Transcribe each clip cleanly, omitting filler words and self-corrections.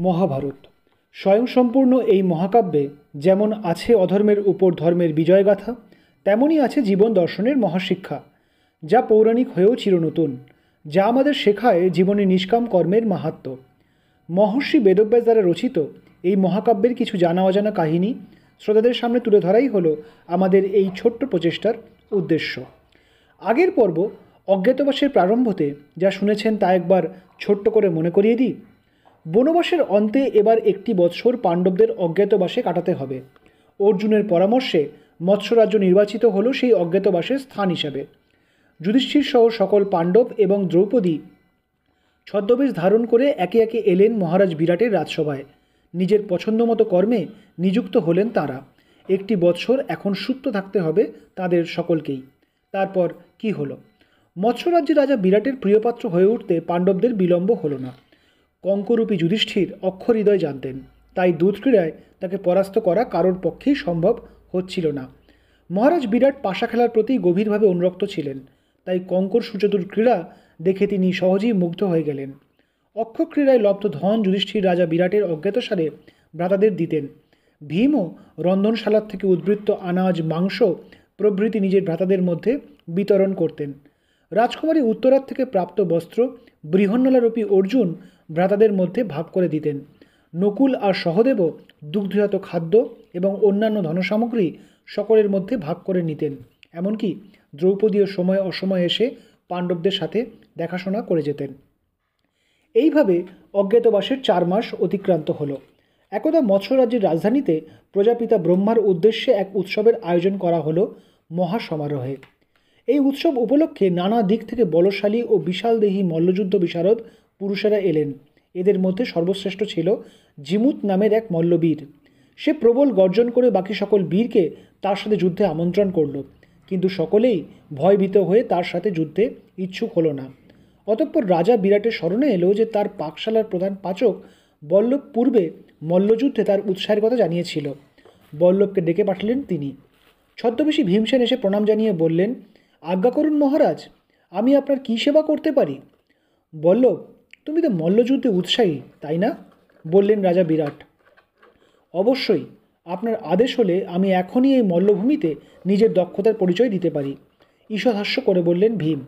মহাভারত স্বয়ংসম্পূর্ণ এই মহাকাব্যে যেমন আছে অধর্মের উপর ধর্মের বিজয়গাথা, তেমনই আছে জীবন দর্শনের মহাশিক্ষা, যা পৌরাণিক হয়েও চিরনতুন, যা আমাদের শেখায় জীবনে নিষ্কাম কর্মের মাহাত্ম্য। মহর্ষি বেদব্যাস দ্বারা রচিত এই মহাকাব্যের কিছু জানা অজানা কাহিনী শ্রোতাদের সামনে তুলে ধরাই হলো আমাদের এই ছোট্ট প্রচেষ্টার উদ্দেশ্য। আগের পর্ব অজ্ঞাতবাসের প্রারম্ভতে যা শুনেছেন তা একবার ছোট্ট করে মনে করিয়ে দিই। বনবাসের অন্তে এবার 1 বৎসর পাণ্ডবদের অজ্ঞাতবাসে কাটাতে হবে। অর্জুনের পরামর্শে মৎস্যরাজ্য নির্বাচিত হলো সেই অজ্ঞাতবাসের স্থান হিসাবে। যুধিষ্ঠির সহ সকল পাণ্ডব এবং দ্রৌপদী ছদ্মবেশ ধারণ করে একে একে এলেন মহারাজ বিরাটের রাজসভায়। নিজের পছন্দমতো কর্মে নিযুক্ত হলেন তারা। 1 বৎসর এখন সুপ্ত থাকতে হবে তাদের সকলকেই। তারপর কি হলো? মৎস্যরাজ্যের রাজা বিরাটের প্রিয়পাত্র হয়ে উঠতে পাণ্ডবদের বিলম্ব হলো না। কঙ্করূপী যুধিষ্ঠির অক্ষর হৃদয় জানতেন, তাই দুধক্রীড়ায় তাকে পরাস্ত করা কারোর পক্ষেই সম্ভব হচ্ছিল না। মহারাজ বিরাট পাশা খেলার প্রতি গভীরভাবে অনুরক্ত ছিলেন, তাই কঙ্কর সুচতুর ক্রীড়া দেখে তিনি সহজেই মুগ্ধ হয়ে গেলেন। অক্ষক্রীড়ায় লব্ধ ধন যুধিষ্ঠির রাজা বিরাটের অজ্ঞাতসারে ভ্রাতাদের দিতেন। ভীমও রন্ধনশালার থেকে উদ্বৃত্ত আনাজ, মাংস প্রভৃতি নিজের ভ্রাতাদের মধ্যে বিতরণ করতেন। রাজকুমারী উত্তরার থেকে প্রাপ্ত বস্ত্র বৃহন্নলারূপী অর্জুন ভ্রাতাদের মধ্যে ভাগ করে দিতেন। নকুল আর সহদেবও দুগ্ধজাত খাদ্য এবং অন্যান্য ধনসামগ্রী সকলের মধ্যে ভাগ করে নিতেন। এমনকি দ্রৌপদীও সময় অসময়ে এসে পাণ্ডবদের সাথে দেখাশোনা করে যেতেন। এইভাবে অজ্ঞাতবাসের 4 মাস অতিক্রান্ত হলো। একদা মৎস্যরাজ্যের রাজধানীতে প্রজাপিতা ব্রহ্মার উদ্দেশ্যে এক উৎসবের আয়োজন করা হলো মহাসমারোহে। এই উৎসব উপলক্ষে নানা দিক থেকে বলশালী ও বিশালদেহী মল্লযুদ্ধ বিশারদ পুরুষেরা এলেন। এদের মধ্যে সর্বশ্রেষ্ঠ ছিল জিমুত নামের এক মল্লবীর। সে প্রবল গর্জন করে বাকি সকল বীরকে তার সাথে যুদ্ধে আমন্ত্রণ করল, কিন্তু সকলেই ভয়ভীত হয়ে তার সাথে যুদ্ধে ইচ্ছুক হলো না। অতঃপর রাজা বিরাটের স্মরণে এলো যে তার পাকশালার প্রধান পাচক বল্লভ পূর্বে মল্লযুদ্ধে তার উৎসাহের কথা জানিয়েছিল। বল্লভকে ডেকে পাঠালেন তিনি। ছদ্মবেশী ভীমসেন এসে প্রণাম জানিয়ে বললেন, আজ্ঞা করুন মহারাজ, আমি আপনার কী সেবা করতে পারি? বল্লভ, তুমি তো মল্লযুদ্ধে উৎসাহী, তাই না? বললেন রাজা বিরাট। অবশ্যই, আপনার আদেশ হলে আমি এখনই এই মল্লভূমিতে নিজের দক্ষতার পরিচয় দিতে পারি, ঈষৎহাস্য করে বললেন ভীম।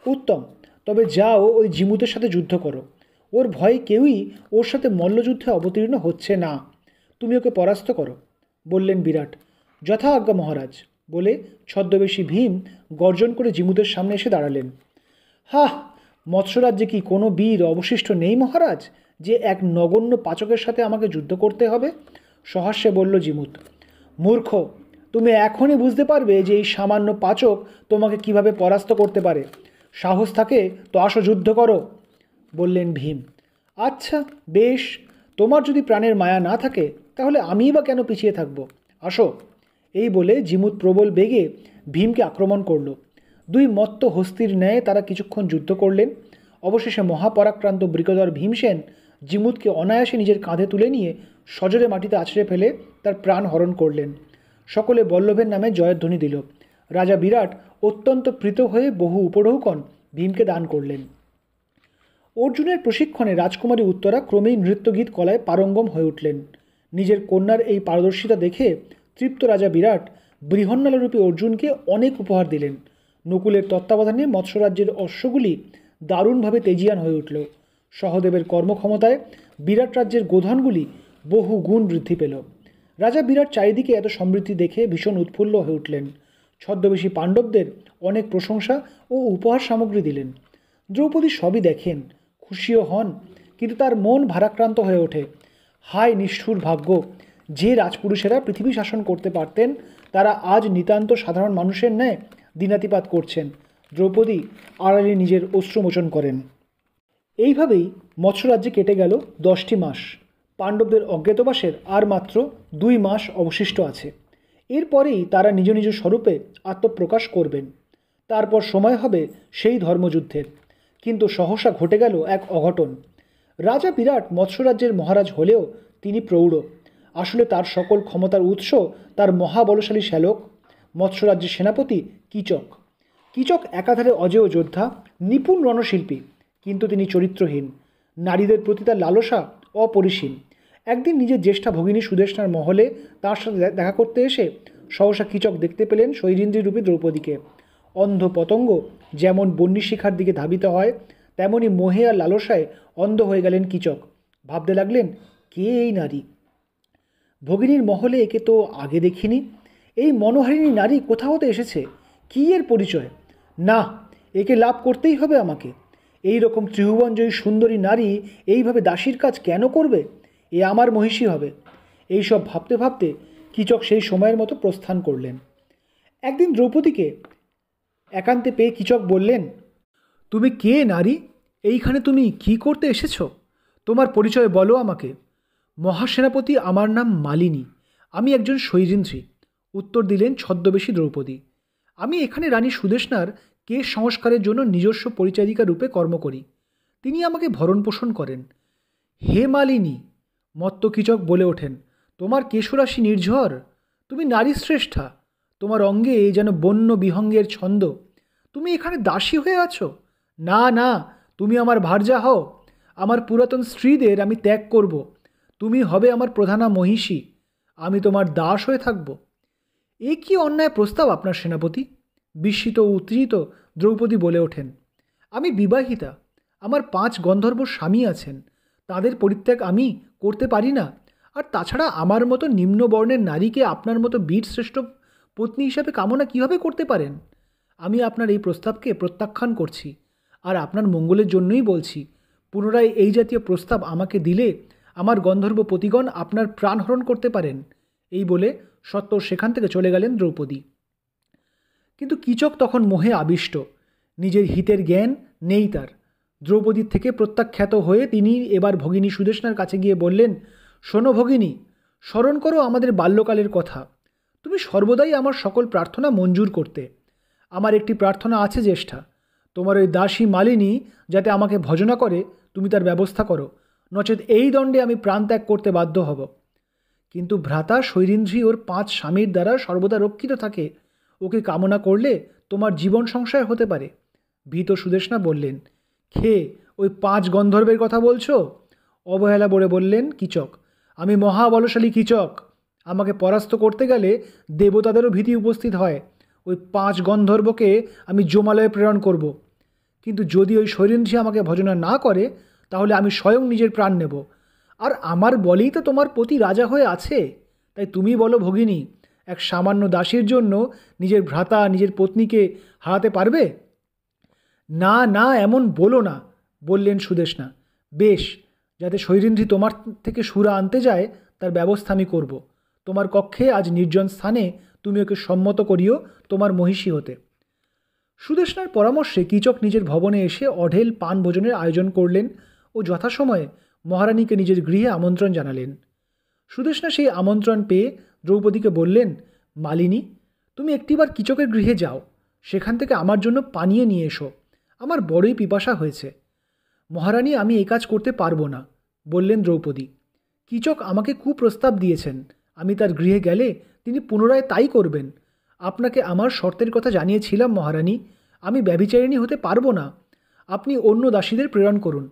উত্তম, তবে যাও ওই জিমুতের সাথে যুদ্ধ করো। ওর ভয়ে কেউই ওর সাথে মল্লযুদ্ধে অবতীর্ণ হচ্ছে না। তুমি ওকে পরাস্ত করো, বললেন বিরাট। যথা আজ্ঞা মহারাজ, বলে ছদ্মবেশী ভীম গর্জন করে জিমুতের সামনে এসে দাঁড়ালেন। হাহ, মৎস্যরাজ্যে কি কোনো বীর অবশিষ্ট নেই মহারাজ, যে এক নগণ্য পাচকের সাথে আমাকে যুদ্ধ করতে হবে? সহাস্যে বলল জিমুত। মূর্খ, তুমি এখনই বুঝতে পারবে যে এই সামান্য পাচক তোমাকে কিভাবে পরাস্ত করতে পারে। সাহস থাকে তো আসো, যুদ্ধ করো, বললেন ভীম। আচ্ছা বেশ, তোমার যদি প্রাণের মায়া না থাকে তাহলে আমিই বা কেন পিছিয়ে থাকব, আসো। এই বলে জিমুত প্রবল বেগে ভীমকে আক্রমণ করল। 2 মত্ত হস্তির ন্যায় তারা কিছুক্ষণ যুদ্ধ করলেন। অবশেষে মহাপরাক্রান্ত বৃকধর ভীমসেন জিমুতকে অনায়াসে নিজের কাঁধে তুলে নিয়ে সজোরে মাটিতে আছড়ে ফেলে তার প্রাণ হরণ করলেন। সকলে বল্লভের নামে জয়ধ্বনি দিল। রাজা বিরাট অত্যন্ত প্রীত হয়ে বহু উপঢৌকন ভীমকে দান করলেন। অর্জুনের প্রশিক্ষণে রাজকুমারী উত্তরা ক্রমেই নৃত্যগীত কলায় পারঙ্গম হয়ে উঠলেন। নিজের কন্যার এই পারদর্শিতা দেখে তৃপ্ত রাজা বিরাট বৃহন্নলারূপী অর্জুনকে অনেক উপহার দিলেন। নকুলের তত্ত্বাবধানে মৎস্যরাজ্যের অশ্বগুলি দারুণভাবে তেজিয়ান হয়ে উঠল। সহদেবের কর্মক্ষমতায় বিরাট রাজ্যের গোধনগুলি বহু গুণ বৃদ্ধি পেল। রাজা বিরাট চারিদিকে এত সমৃদ্ধি দেখে ভীষণ উৎফুল্ল হয়ে উঠলেন। ছদ্মবেশী পাণ্ডবদের অনেক প্রশংসা ও উপহার সামগ্রী দিলেন। দ্রৌপদী সবই দেখেন, খুশিও হন, কিন্তু তার মন ভারাক্রান্ত হয়ে ওঠে। হায় নিষ্ঠুর ভাগ্য! যে রাজপুরুষেরা পৃথিবী শাসন করতে পারতেন তারা আজ নিতান্ত সাধারণ মানুষের ন্যায় দিনাতিপাত করছেন। দ্রৌপদী আড়ালে নিজের অশ্রুমোচন করেন। এইভাবেই মৎস্যরাজ্যে কেটে গেল 10টি মাস। পাণ্ডবদের অজ্ঞাতবাসের আর মাত্র 2 মাস অবশিষ্ট আছে। এরপরেই তারা নিজ নিজ স্বরূপে আত্মপ্রকাশ করবেন। তারপর সময় হবে সেই ধর্মযুদ্ধের। কিন্তু সহসা ঘটে গেল এক অঘটন। রাজা বিরাট মৎস্যরাজ্যের মহারাজ হলেও তিনি প্রৌঢ়। আসলে তার সকল ক্ষমতার উৎস তার মহাবলশালী শ্যালক মৎস্যরাজ্যের সেনাপতি কীচক। কীচক একাধারে অজেয় যোদ্ধা, নিপুণ রণশিল্পী, কিন্তু তিনি চরিত্রহীন। নারীদের প্রতি তার লালসা অপরিসীম। একদিন নিজের জ্যেষ্ঠা ভগিনী সুদেষ্ণার মহলে তার সাথে দেখা করতে এসে সহসা কীচক দেখতে পেলেন শৈরিন্দ্রী রূপী দ্রৌপদীকে। অন্ধ পতঙ্গ যেমন বন্যী শিখার দিকে ধাবিত হয়, তেমনি মোহে আর লালসায় অন্ধ হয়ে গেলেন কীচক। ভাবতে লাগলেন, কে এই নারী? ভগিনীর মহলে একে তো আগে দেখিনি। এই মনোহারিণী নারী কোথা হতে এসেছে? কী এর পরিচয়? না, একে লাভ করতেই হবে আমাকে। এই রকম ত্রিভুবনজয়ী সুন্দরী নারী এইভাবে দাসীর কাজ কেন করবে? এ আমার মহিষী হবে। এইসব ভাবতে ভাবতে কীচক সেই সময়ের মতো প্রস্থান করলেন। একদিন দ্রৌপদীকে একান্তে পেয়ে কীচক বললেন, তুমি কে নারী? এইখানে তুমি কি করতে এসেছ? তোমার পরিচয় বলো আমাকে। মহাসেনাপতি, আমার নাম মালিনী, আমি একজন শৈরিন্দ্রী, উত্তর দিলেন ছদ্মবেশী দ্রৌপদী। আমি এখানে রানী সুদেষ্ণার কেশ সংস্কারের জন্য নিজস্ব পরিচারিকা রূপে কর্ম করি। তিনি আমাকে ভরণ পোষণ করেন। হে মালিনী, মত্ত কীচক বলে ওঠেন, তোমার কেশরাশি নির্ঝর, তুমি নারী শ্রেষ্ঠা, তোমার অঙ্গে যেন বন্য বিহঙ্গের ছন্দ। তুমি এখানে দাসী হয়ে আছো? না না, তুমি আমার ভার্যা হও। আমার পুরাতন স্ত্রীদের আমি ত্যাগ করব। তুমি হবে আমার প্রধানা মহিষী, আমি তোমার দাস হয়ে থাকব। এ কি অন্যায় প্রস্তাব আপনার সেনাপতি? বিস্মিত ও উত্তেজিত দ্রৌপদী বলে ওঠেন, আমি বিবাহিতা, আমার 5 গন্ধর্ব স্বামী আছেন, তাদের পরিত্যাগ আমি করতে পারি না। আর তাছাড়া আমার মতো নিম্নবর্ণের নারীকে আপনার মতো বীরশ্রেষ্ঠ পত্নী হিসাবে কামনা কীভাবে করতে পারেন? আমি আপনার এই প্রস্তাবকে প্রত্যাখ্যান করছি, আর আপনার মঙ্গলের জন্যই বলছি। পুনরায় এই জাতীয় প্রস্তাব আমাকে দিলে আমার গন্ধর্ব পতিগণ আপনার প্রাণহরণ করতে পারেন। এই বলে সত্বর সেখান থেকে চলে গেলেন দ্রৌপদী। কিন্তু কীচক তখন মোহে আবিষ্ট, নিজের হিতের জ্ঞান নেই তার। দ্রৌপদীর থেকে প্রত্যাখ্যাত হয়ে তিনি এবার ভগিনী সুদেষ্ণার কাছে গিয়ে বললেন, শোনো ভগিনী, স্মরণ করো আমাদের বাল্যকালের কথা। তুমি সর্বদাই আমার সকল প্রার্থনা মঞ্জুর করতে। আমার একটি প্রার্থনা আছে জ্যেষ্ঠা, তোমার ওই দাসী মালিনী যাতে আমাকে ভজনা করে, তুমি তার ব্যবস্থা করো, নচেত এই দণ্ডে আমি প্রাণত্যাগ করতে বাধ্য হব। কিন্তু ভ্রাতা শৈরিন্দ্রী ওর 5 স্বামীর দ্বারা সর্বদা রক্ষিত থাকে, ওকে কামনা করলে তোমার জীবন সংশয় হতে পারে। ভীত সুদেষ্ণা বললেন, খে ওই 5 গন্ধর্বের কথা বলছো? অবহেলা বলে বললেন কীচক, আমি মহাবলশালী কীচক, আমাকে পরাস্ত করতে গেলে দেবতাদেরও ভীতি উপস্থিত হয়। ওই 5 গন্ধর্বকে আমি জমালয়ে প্রেরণ করব। কিন্তু যদি ওই শৈরিন্দ্রী আমাকে ভজনা না করে, তাহলে আমি স্বয়ং নিজের প্রাণ নেব। আর আমার বলেই তো তোমার পতি রাজা হয়ে আছে। তাই তুমি বলো ভগিনী, এক সামান্য দাসীর জন্য নিজের ভ্রাতা নিজের পত্নীকে হারাতে পারবে? না না, এমন বলো না, বললেন সুদেষ্ণা। বেশ, যাতে শৈরিন্দ্রী তোমার থেকে সুরা আনতে যায় তার ব্যবস্থা আমি করব। তোমার কক্ষে আজ নির্জন স্থানে তুমি ওকে সম্মত করিও তোমার মহিষী হতে। সুদেষ্ণার পরামর্শে কীচক নিজের ভবনে এসে অঢেল পান ভোজনের আয়োজন করলেন ও যথাসময়ে মহারানীকে নিজের গৃহে আমন্ত্রণ জানালেন। সুদেষ্ণা সেই আমন্ত্রণ পেয়ে দ্রৌপদীকে বললেন, মালিনী, তুমি একটিবার কীচকের গৃহে যাও, সেখান থেকে আমার জন্য পানীয় নিয়ে এসো, আমার বড়ই পিপাসা হয়েছে। মহারানী, আমি এই কাজ করতে পারবো না, বললেন দ্রৌপদী। কীচক আমাকে কুপ্রস্তাব দিয়েছেন, আমি তার গৃহে গেলে তিনি পুনরায় তাই করবেন। আপনাকে আমার শর্তের কথা জানিয়েছিলাম মহারানী, আমি ব্যভিচারিণী হতে পারবো না। আপনি অন্য দাসীদের প্রেরণ করুন।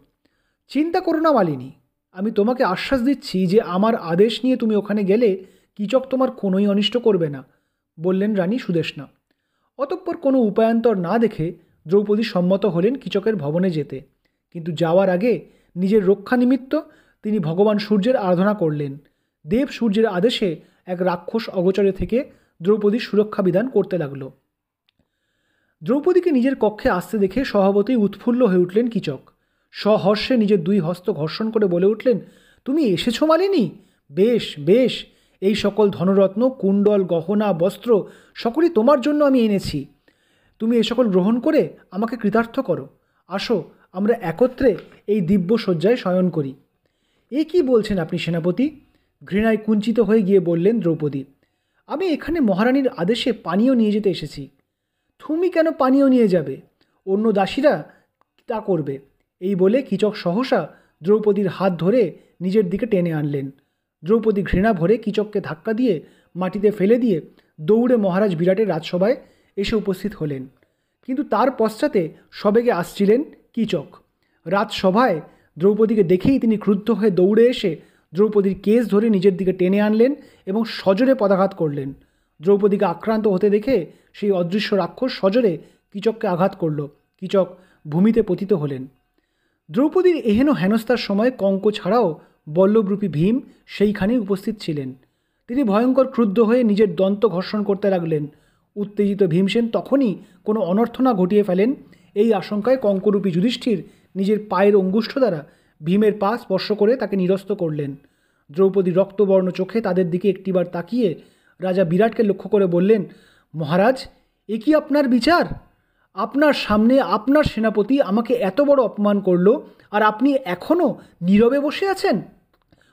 চিন্তা করো না মালিনী, আমি তোমাকে আশ্বাস দিচ্ছি যে আমার আদেশ নিয়ে তুমি ওখানে গেলে কীচক তোমার কোনোই অনিষ্ট করবে না, বললেন রানী সুদেষ্ণা। অতঃপর কোনো উপায়ান্তর না দেখে দ্রৌপদী সম্মত হলেন কীচকের ভবনে যেতে। কিন্তু যাওয়ার আগে নিজের রক্ষা নিমিত্ত তিনি ভগবান সূর্যের আরাধনা করলেন। দেব সূর্যের আদেশে এক রাক্ষস অগোচরে থেকে দ্রৌপদীর সুরক্ষা বিধান করতে লাগল। দ্রৌপদীকে নিজের কক্ষে আসতে দেখে স্বভাবতই উৎফুল্ল হয়ে উঠলেন কীচক। সহর্ষে নিজের 2 হস্ত ঘর্ষণ করে বলে উঠলেন, তুমি এসেছো মালিনী? বেশ বেশ, এই সকল ধনরত্ন, কুণ্ডল, গহনা, বস্ত্র সকলই তোমার জন্য আমি এনেছি। তুমি এ সকল গ্রহণ করে আমাকে কৃতার্থ করো। আসো, আমরা একত্রে এই দিব্য শয্যায় শয়ন করি। এ কি বলছেন আপনি সেনাপতি? ঘৃণায় কুঞ্চিত হয়ে গিয়ে বললেন দ্রৌপদী, আমি এখানে মহারানীর আদেশে পানীয় নিয়ে যেতে এসেছি। তুমি কেন পানীয় নিয়ে যাবে? অন্য দাসীরা তা করবে। এই বলে কীচক সহসা দ্রৌপদীর হাত ধরে নিজের দিকে টেনে আনলেন। দ্রৌপদী ঘৃণা ভরে কীচককে ধাক্কা দিয়ে মাটিতে ফেলে দিয়ে দৌড়ে মহারাজ বিরাটের রাজসভায় এসে উপস্থিত হলেন। কিন্তু তার পশ্চাতে সবেগে আসছিলেন কীচক। রাজসভায় দ্রৌপদীকে দেখেই তিনি ক্রুদ্ধ হয়ে দৌড়ে এসে দ্রৌপদীর কেস ধরে নিজের দিকে টেনে আনলেন এবং সজোরে পদাঘাত করলেন। দ্রৌপদীকে আক্রান্ত হতে দেখে সেই অদৃশ্য রাক্ষস সজোরে কীচককে আঘাত করল। কীচক ভূমিতে পতিত হলেন। দ্রৌপদীর এহেন হেনস্থার সময় কঙ্ক ছাড়াও বল্লভরূপী ভীম সেইখানেই উপস্থিত ছিলেন। তিনি ভয়ঙ্কর ক্রুদ্ধ হয়ে নিজের দন্ত ঘর্ষণ করতে লাগলেন। উত্তেজিত ভীমসেন তখনই কোনো অনর্থ না ঘটিয়ে ফেলেন, এই আশঙ্কায় কঙ্করূপী যুধিষ্ঠির নিজের পায়ের অঙ্গুষ্ঠ দ্বারা ভীমের পা স্পর্শ করে তাকে নিরস্ত করলেন। দ্রৌপদী রক্তবর্ণ চোখে তাদের দিকে একটিবার তাকিয়ে রাজা বিরাটকে লক্ষ্য করে বললেন, মহারাজ, এ কি আপনার বিচার? আপনার সামনে আপনার সেনাপতি আমাকে এত বড় অপমান করল, আর আপনি এখনও নীরবে বসে আছেন?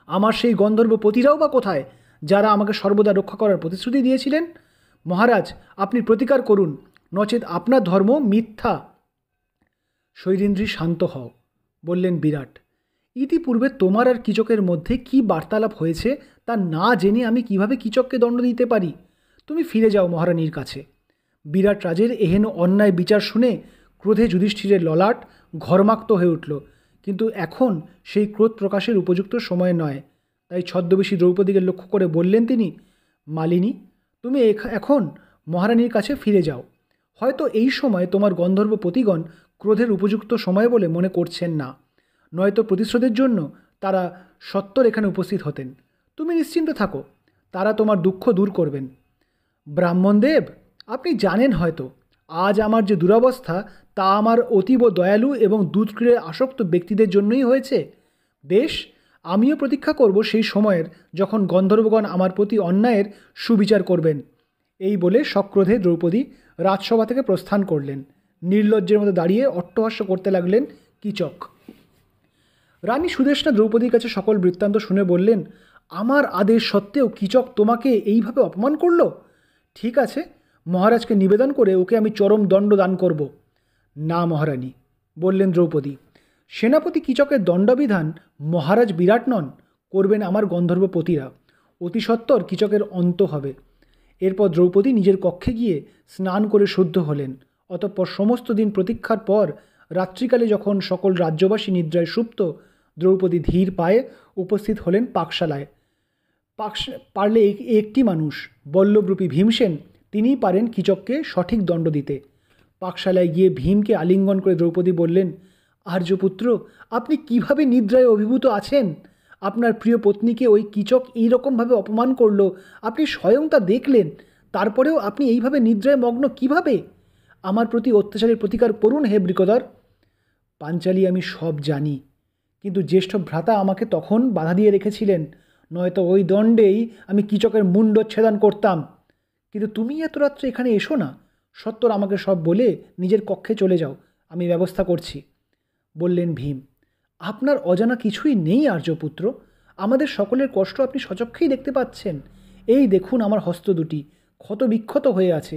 আমার সেই গন্ধর্ব পতিরাও বা কোথায়, যারা আমাকে সর্বদা রক্ষা করার প্রতিশ্রুতি দিয়েছিলেন? মহারাজ, আপনি প্রতিকার করুন, নচেত আপনার ধর্ম মিথ্যা। শৈরেন্দ্রী, শান্ত হও, বললেন বিরাট। ইতিপূর্বে তোমার আর কীচকের মধ্যে কি বার্তালাপ হয়েছে তা না জেনে আমি কিভাবে কীচককে দণ্ড দিতে পারি? তুমি ফিরে যাও মহারানীর কাছে। বিরাট রাজের এহেন অন্যায় বিচার শুনে ক্রোধে যুধিষ্ঠিরের ললাট ঘর্মাক্ত হয়ে উঠল, কিন্তু এখন সেই ক্রোধ প্রকাশের উপযুক্ত সময় নয়। তাই ছদ্মবেশী দ্রৌপদীকে লক্ষ্য করে বললেন তিনি, মালিনী, তুমি এখন মহারানীর কাছে ফিরে যাও। হয়তো এই সময় তোমার গন্ধর্ব পতিগণ ক্রোধের উপযুক্ত সময় বলে মনে করছেন না, নয়তো প্রতিশোধের জন্য তারা সত্বর এখানে উপস্থিত হতেন। তুমি নিশ্চিন্ত থাকো, তারা তোমার দুঃখ দূর করবেন। ব্রাহ্মণদেব, আপনি জানেন হয়তো আজ আমার যে দুরবস্থা তা আমার অতীব দয়ালু এবং দুধক্রীড়ে আসক্ত ব্যক্তিদের জন্যই হয়েছে। বেশ, আমিও প্রতীক্ষা করব সেই সময়ের যখন গন্ধর্বগণ আমার প্রতি অন্যায়ের সুবিচার করবেন। এই বলে সক্রোধে দ্রৌপদী রাজসভা থেকে প্রস্থান করলেন। নির্লজ্জের মতো দাঁড়িয়ে অট্টহাস্য করতে লাগলেন কীচক। রানী সুদেষ্ণা দ্রৌপদীর কাছে সকল বৃত্তান্ত শুনে বললেন, আমার আদেশ সত্ত্বেও কীচক তোমাকে এইভাবে অপমান করল? ঠিক আছে, মহারাজকে নিবেদন করে ওকে আমি চরম দণ্ড দান করব। না মহারানী, বললেন দ্রৌপদী, সেনাপতি কীচকের দণ্ডবিধান মহারাজ বিরাট নন, করবেন আমার গন্ধর্বপতিরা। অতি সত্বর কীচকের অন্ত হবে। এরপর দ্রৌপদী নিজের কক্ষে গিয়ে স্নান করে শুদ্ধ হলেন। অতঃপর সমস্ত দিন প্রতীক্ষার পর রাত্রিকালে যখন সকল রাজ্যবাসী নিদ্রায় সুপ্ত, দ্রৌপদী ধীর পায়ে উপস্থিত হলেন পাকশালায়। পারলে একটি মানুষ, বল্লভরূপী ভীমসেন, তিনিই পারেন কীচককে সঠিক দণ্ড দিতে। পাকশালায় গিয়ে ভীমকে আলিঙ্গন করে দ্রৌপদী বললেন, আর্যপুত্র, আপনি কিভাবে নিদ্রায় অভিভূত আছেন? আপনার প্রিয় পত্নীকে ওই কীচক এইরকমভাবে অপমান করল, আপনি স্বয়ং তা দেখলেন, তারপরেও আপনি এইভাবে নিদ্রায় মগ্ন কিভাবে? আমার প্রতি অত্যাচারের প্রতিকার করুন হে বৃকোদর। পাঞ্চালী, আমি সব জানি, কিন্তু জ্যেষ্ঠ ভ্রাতা আমাকে তখন বাধা দিয়ে রেখেছিলেন, নয়তো ওই দণ্ডেই আমি কীচকের মুণ্ডচ্ছেদন করতাম। কিন্তু তুমি এত রাত্রে এখানে এসো না, সত্বর আমাকে সব বলে নিজের কক্ষে চলে যাও, আমি ব্যবস্থা করছি, বললেন ভীম। আপনার অজানা কিছুই নেই আর্যপুত্র, আমাদের সকলের কষ্ট আপনি সচক্ষেই দেখতে পাচ্ছেন। এই দেখুন, আমার হস্ত দুটি ক্ষত বিক্ষত হয়ে আছে।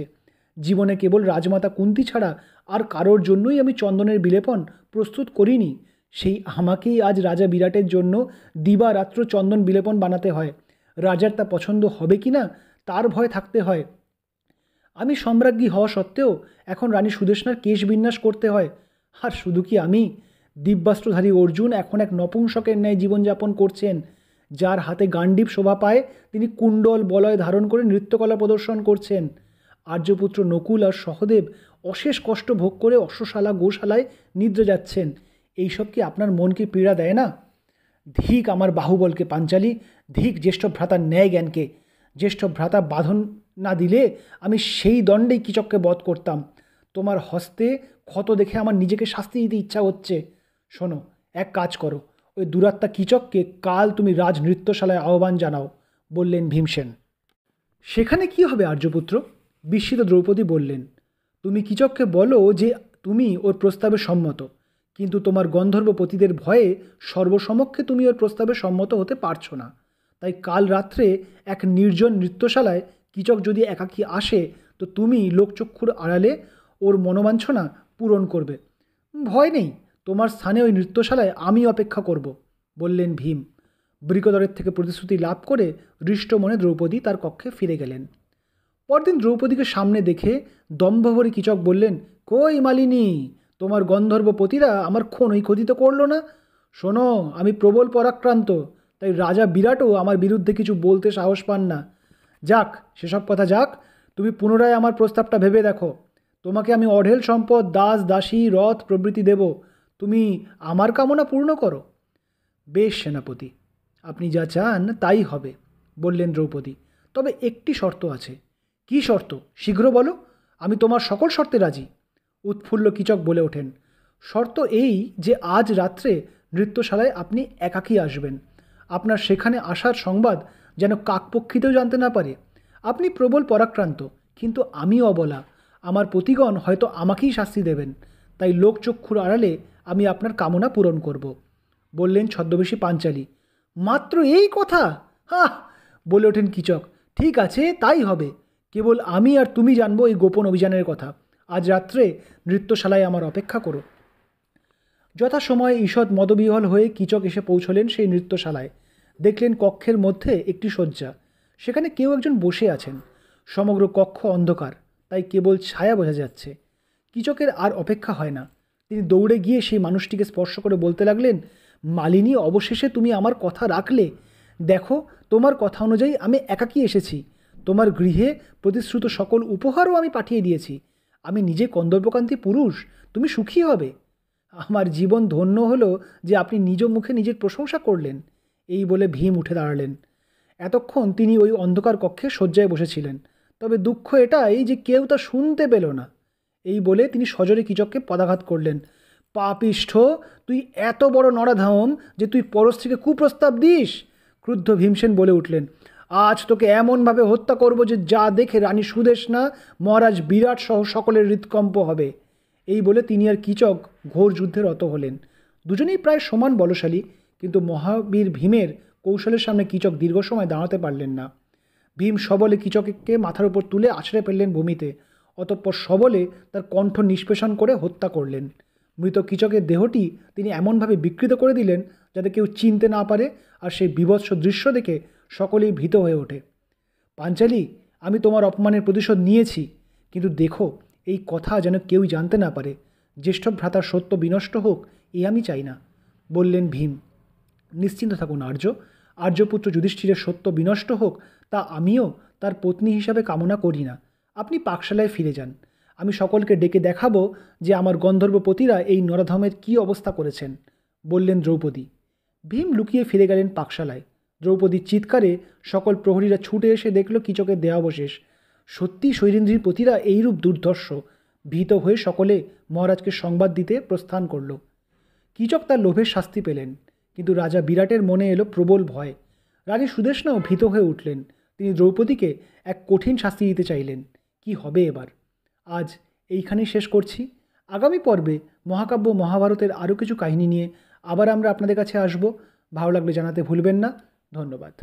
জীবনে কেবল রাজমাতা কুন্তী ছাড়া আর কারোর জন্যই আমি চন্দনের বিলেপন প্রস্তুত করিনি। সেই আমাকেই আজ রাজা বিরাটের জন্য দিবারাত্র চন্দন বিলেপন বানাতে হয়। রাজার তা পছন্দ হবে কি না তার ভয় থাকতে হয়। আমি সম্রাজ্ঞী হওয়া সত্ত্বেও এখন রানী সুদেষ্ণার কেশ বিন্যাস করতে হয়। আর শুধু কি আমি, দিব্যাস্ত্রধারী অর্জুন এখন এক নপুংসকের ন্যায় জীবনযাপন করছেন। যার হাতে গান্ডীব শোভা পায় তিনি কুণ্ডল বলয় ধারণ করে নৃত্যকলা প্রদর্শন করছেন। আর্যপুত্র নকুল আর সহদেব অশেষ কষ্ট ভোগ করে অশ্বশালা গোশালায় নিদ্রা যাচ্ছেন। এইসব কি আপনার মনকে পীড়া দেয় না? ধিক আমার বাহুবলকে পাঞ্চালী, ধিক জ্যেষ্ঠ ভ্রাতার ন্যায় জ্ঞানকে। জ্যেষ্ঠ ভ্রাতা বাঁধন না দিলে আমি সেই দণ্ডেই কীচককে বধ করতাম। তোমার হস্তে ক্ষত দেখে আমার নিজেকে শাস্তি দিতে ইচ্ছা হচ্ছে। শোনো, এক কাজ করো, ওই দুরাত্মা কীচককে কাল তুমি রাজ নৃত্যশালায় আহ্বান জানাও, বললেন ভীমসেন। সেখানে কি হবে আর্যপুত্র? বিস্মিত দ্রৌপদী বললেন, তুমি কীচককে বলো যে তুমি ওর প্রস্তাবে সম্মত, কিন্তু তোমার গন্ধর্ব পতিদের ভয়ে সর্বসমক্ষে তুমি ওর প্রস্তাবে সম্মত হতে পারছো না। তাই কাল রাত্রে এক নির্জন নৃত্যশালায় কীচক যদি একাকী আসে, তো তুমি লোকচক্ষুর আড়ালে ওর মনোবাঞ্ছনা পূরণ করবে। ভয় নেই, তোমার স্থানে ওই নৃত্যশালায় আমি অপেক্ষা করব, বললেন ভীম। বৃকোদরের থেকে প্রতিশ্রুতি লাভ করে হৃষ্ট মনে দ্রৌপদী তার কক্ষে ফিরে গেলেন। পরদিন দ্রৌপদীকে সামনে দেখে দম্ভভরে কীচক বললেন, কই মালিনী, তোমার গন্ধর্ব পতিরা আমার ক্ষণই খোদিত করল না? শোনো, আমি প্রবল পরাক্রান্ত, তাই রাজা বিরাটও আমার বিরুদ্ধে কিছু বলতে সাহস পান না। যাক, সেসব কথা যাক, তুমি পুনরায় আমার প্রস্তাবটা ভেবে দেখো। তোমাকে আমি অঢেল সম্পদ, দাস দাসী, রথ প্রভৃতি দেব, তুমি আমার কামনা পূর্ণ করো। বেশ সেনাপতি, আপনি যা চান তাই হবে, বললেন দ্রৌপদী। তবে একটি শর্ত আছে। কী শর্ত? শীঘ্র বলো, আমি তোমার সকল শর্তে রাজি। উৎফুল্ল কীচক বলে ওঠেন, শর্ত এই যে আজ রাত্রে নৃত্যশালায় আপনি একাকী আসবেন। আপনার সেখানে আসার সংবাদ যেন কাকপক্ষীতেও জানতে না পারে। আপনি প্রবল পরাক্রান্ত, কিন্তু আমি অবলা। আমার পতিগণ হয়তো আমাকেই শাস্তি দেবেন, তাই লোকচক্ষুর আড়ালে আমি আপনার কামনা পূরণ করব। বললেন ছদ্মবেশী পাঞ্চালী। মাত্র এই কথা? হাহ, বলে ওঠেন কীচক। ঠিক আছে, তাই হবে। কেবল আমি আর তুমি জানবো এই গোপন অভিযানের কথা। আজ রাত্রে নৃত্যশালায় আমার অপেক্ষা করো। যথাসময়ে ঈষৎ মদবিহ্বল হয়ে কীচক এসে পৌঁছলেন সেই নৃত্যশালায়। দেখলেন কক্ষের মধ্যে একটি শয্যা, সেখানে কেউ একজন বসে আছেন। সমগ্র কক্ষ অন্ধকার, তাই কেবল ছায়া বোঝা যাচ্ছে। কীচকের আর অপেক্ষা হয় না, তিনি দৌড়ে গিয়ে সেই মানুষটিকে স্পর্শ করে বলতে লাগলেন, মালিনী, অবশেষে তুমি আমার কথা রাখলে। দেখো, তোমার কথা অনুযায়ী আমি একাকী এসেছি। তোমার গৃহে প্রতিশ্রুত সকল উপহারও আমি পাঠিয়ে দিয়েছি। আমি নিজে কন্দর্পকান্তি পুরুষ, তুমি সুখী হবে। আমার জীবন ধন্য হলো যে আপনি নিজ মুখে নিজের প্রশংসা করলেন। এই বলে ভীম উঠে দাঁড়ালেন। এতক্ষণ তিনি ওই অন্ধকার কক্ষে শয্যায় বসেছিলেন, তবে দুঃখ এটাই যে কেউ তা শুনতে পেল না। এই বলে তিনি সজোরে কীচককে পদাঘাত করলেন। পাপিষ্ঠ, তুই এত বড় নরাধম যে তুই পরস্ত্রীকে কুপ্রস্তাব দিস? ক্রুদ্ধ ভীমসেন বলে উঠলেন, আজ তোকে এমনভাবে হত্যা করব যে যা দেখে রানী সুদেষ্ণা, মহারাজ বিরাট সহ সকলের হৃৎকম্প হবে। এই বলে তিনি আর কীচক ঘোর যুদ্ধে রত হলেন। দুজনেই প্রায় সমান বলশালী, কিন্তু মহাবীর ভীমের কৌশলের সামনে কীচক দীর্ঘ সময় দাঁড়াতে পারলেন না। ভীম সবলে কীচককে মাথার উপর তুলে আছড়ে ফেললেন ভূমিতে, অতঃপর সবলে তার কণ্ঠ নিষ্পেষণ করে হত্যা করলেন। মৃত কীচকের দেহটি তিনি এমনভাবে বিকৃত করে দিলেন যাতে কেউ চিনতে না পারে, আর সেই বীভৎস দৃশ্য দেখে সকলেই ভীত হয়ে ওঠে। পাঞ্চালী, আমি তোমার অপমানের প্রতিশোধ নিয়েছি, কিন্তু দেখো, এই কথা যেন কেউই জানতে না পারে। জ্যেষ্ঠ ভ্রাতার সত্য বিনষ্ট হোক, এ আমি চাই না, বললেন ভীম। নিশ্চিন্ত থাকুন আর্য, আর্যপুত্র যুধিষ্ঠিরের সত্য বিনষ্ট হোক তা আমিও তার পত্নী হিসাবে কামনা করি না। আপনি পাকশালায় ফিরে যান। আমি সকলকে ডেকে দেখাবো যে আমার গন্ধর্বপতিরা এই নরাধমের কী অবস্থা করেছেন, বললেন দ্রৌপদী। ভীম লুকিয়ে ফিরে গেলেন পাকশালায়। দ্রৌপদীর চিৎকারে সকল প্রহরীরা ছুটে এসে দেখল কীচকের দেহাবশেষ। সত্যি শৈলেন্দ্রীর পতিরা এইরূপ দুর্ধর্ষ। ভীত হয়ে সকলে মহারাজকে সংবাদ দিতে প্রস্থান করল। কীচক তার লোভের শাস্তি পেলেন, কিন্তু রাজা বিরাটের মনে এলো প্রবল ভয়। রানী সুদেষ্ণাও ভীত হয়ে উঠলেন। তিনি দ্রৌপদীকে এক কঠিন শাস্তি দিতে চাইলেন। কি হবে এবার? আজ এইখানেই শেষ করছি। আগামী পর্বে মহাকাব্য মহাভারতের আরও কিছু কাহিনী নিয়ে আবার আমরা আপনাদের কাছে আসব। ভালো লাগলে জানাতে ভুলবেন না। ধন্যবাদ।